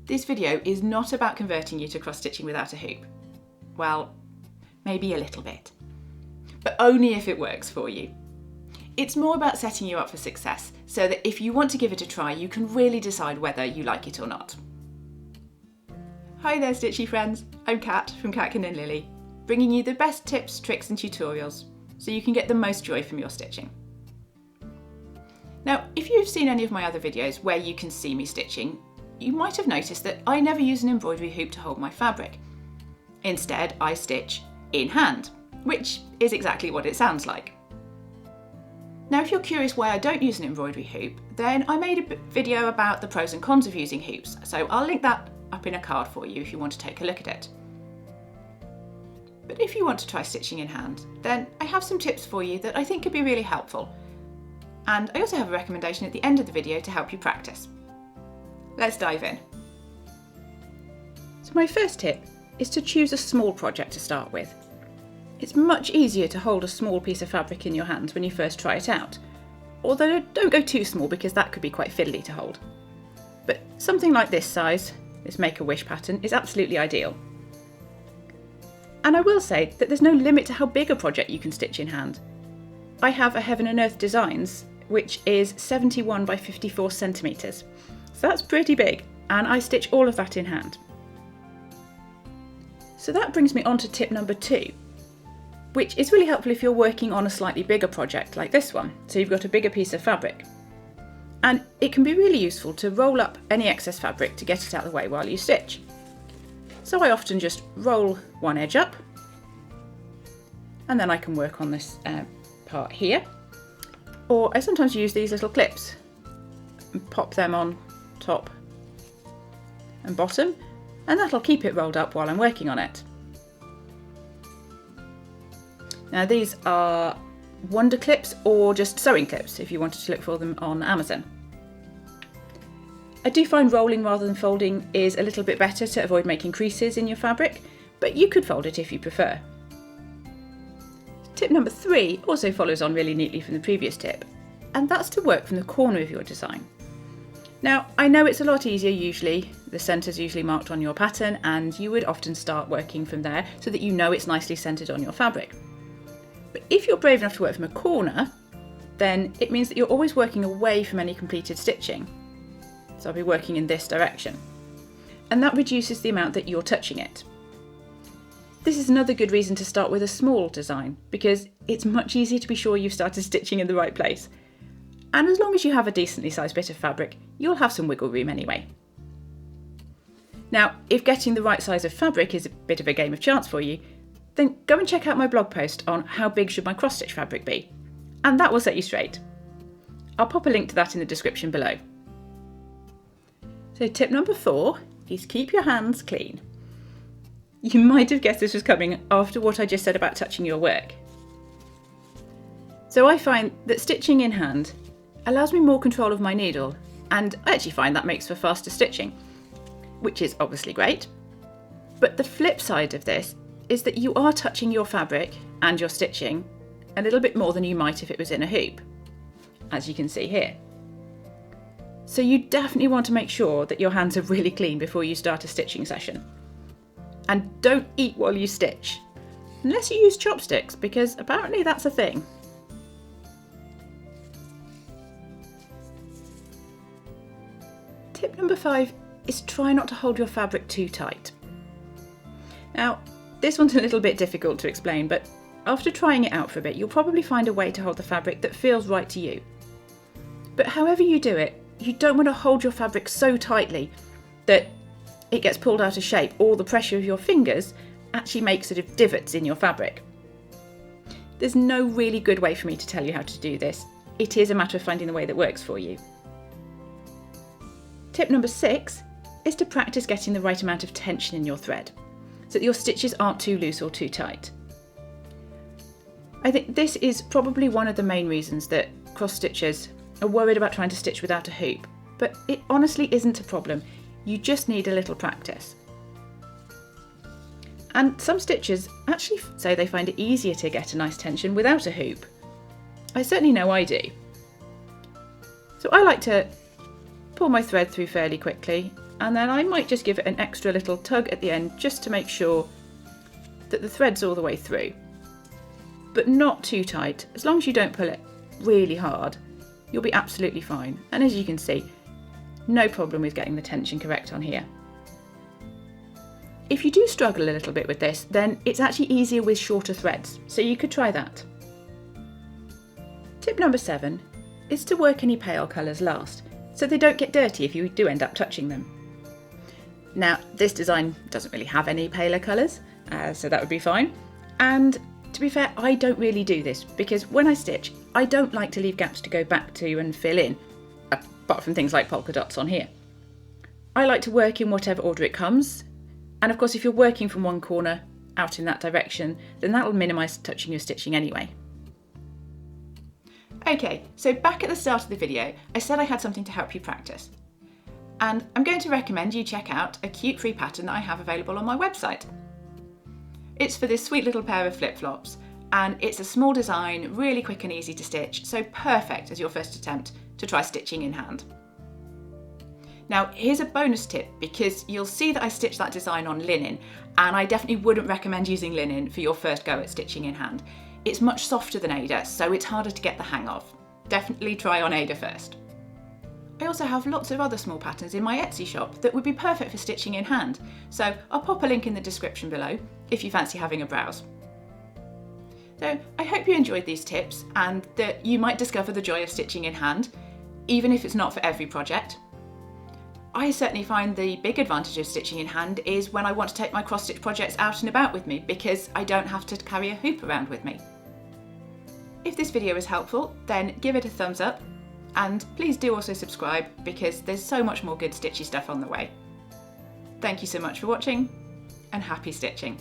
This video is not about converting you to cross-stitching without a hoop. Well, maybe a little bit, but only if it works for you. It's more about setting you up for success so that if you want to give it a try, you can really decide whether you like it or not. Hi there, Stitchy friends. I'm Kat from Catkin and Lily, bringing you the best tips, tricks and tutorials so you can get the most joy from your stitching. Now, if you've seen any of my other videos where you can see me stitching, you might have noticed that I never use an embroidery hoop to hold my fabric. Instead, I stitch in hand, which is exactly what it sounds like. Now, if you're curious why I don't use an embroidery hoop, then I made a video about the pros and cons of using hoops, so I'll link that up in a card for you if you want to take a look at it. But if you want to try stitching in hand, then I have some tips for you that I think could be really helpful. And I also have a recommendation at the end of the video to help you practice. Let's dive in. So my first tip is to choose a small project to start with. It's much easier to hold a small piece of fabric in your hands when you first try it out. Although don't go too small because that could be quite fiddly to hold. But something like this size, this Make-A-Wish pattern, is absolutely ideal. And I will say that there's no limit to how big a project you can stitch in hand. I have a Heaven and Earth Designs, which is 71 by 54 centimetres. So that's pretty big, and I stitch all of that in hand. So that brings me on to tip number 2, which is really helpful if you're working on a slightly bigger project like this one, so you've got a bigger piece of fabric. And it can be really useful to roll up any excess fabric to get it out of the way while you stitch. So I often just roll one edge up, and then I can work on this part here. Or I sometimes use these little clips and pop them on top and bottom, and that'll keep it rolled up while I'm working on it. Now these are wonder clips or just sewing clips if you wanted to look for them on Amazon. I do find rolling rather than folding is a little bit better to avoid making creases in your fabric, but you could fold it if you prefer. Tip number 3 also follows on really neatly from the previous tip, and that's to work from the corner of your design. Now, I know it's a lot easier usually, the centre's usually marked on your pattern, and you would often start working from there so that you know it's nicely centred on your fabric. But if you're brave enough to work from a corner, then it means that you're always working away from any completed stitching. So I'll be working in this direction. And that reduces the amount that you're touching it. This is another good reason to start with a small design, because it's much easier to be sure you've started stitching in the right place. And as long as you have a decently sized bit of fabric, you'll have some wiggle room anyway. Now, if getting the right size of fabric is a bit of a game of chance for you, then go and check out my blog post on how big should my cross-stitch fabric be, and that will set you straight. I'll pop a link to that in the description below. So tip number 4 is keep your hands clean. You might have guessed this was coming after what I just said about touching your work. So I find that stitching in hand allows me more control of my needle, and I actually find that makes for faster stitching, which is obviously great. But the flip side of this is that you are touching your fabric and your stitching a little bit more than you might if it was in a hoop, as you can see here. So you definitely want to make sure that your hands are really clean before you start a stitching session. And don't eat while you stitch, unless you use chopsticks, because apparently that's a thing. Tip number 5 is try not to hold your fabric too tight. Now, this one's a little bit difficult to explain, but after trying it out for a bit, you'll probably find a way to hold the fabric that feels right to you. But however you do it, you don't want to hold your fabric so tightly that it gets pulled out of shape, or the pressure of your fingers actually makes sort of divots in your fabric. There's no really good way for me to tell you how to do this. It is a matter of finding the way that works for you. Tip number 6 is to practice getting the right amount of tension in your thread, so that your stitches aren't too loose or too tight. I think this is probably one of the main reasons that cross-stitchers are worried about trying to stitch without a hoop, but it honestly isn't a problem. You just need a little practice. And some stitchers actually say they find it easier to get a nice tension without a hoop. I certainly know I do. So I like to pull my thread through fairly quickly and then I might just give it an extra little tug at the end just to make sure that the thread's all the way through, but not too tight. As long as you don't pull it really hard, you'll be absolutely fine. And as you can see, no problem with getting the tension correct on here. If you do struggle a little bit with this, then it's actually easier with shorter threads, so you could try that. Tip number 7 is to work any pale colours last, so they don't get dirty if you do end up touching them. Now, this design doesn't really have any paler colours, so that would be fine. And to be fair, I don't really do this, because when I stitch, I don't like to leave gaps to go back to and fill in, apart from things like polka dots on here. I like to work in whatever order it comes, and of course if you're working from one corner out in that direction, then that will minimise touching your stitching anyway. Okay, so back at the start of the video, I said I had something to help you practice. And I'm going to recommend you check out a cute free pattern that I have available on my website. It's for this sweet little pair of flip-flops, and it's a small design, really quick and easy to stitch, so perfect as your first attempt to try stitching in hand. Now, here's a bonus tip, because you'll see that I stitched that design on linen, and I definitely wouldn't recommend using linen for your first go at stitching in hand. It's much softer than Aida, so it's harder to get the hang of. Definitely try on Aida first. I also have lots of other small patterns in my Etsy shop that would be perfect for stitching in hand, so I'll pop a link in the description below if you fancy having a browse. So I hope you enjoyed these tips and that you might discover the joy of stitching in hand, even if it's not for every project. I certainly find the big advantage of stitching in hand is when I want to take my cross-stitch projects out and about with me, because I don't have to carry a hoop around with me. If this video was helpful, then give it a thumbs up, and please do also subscribe, because there's so much more good stitchy stuff on the way. Thank you so much for watching, and happy stitching!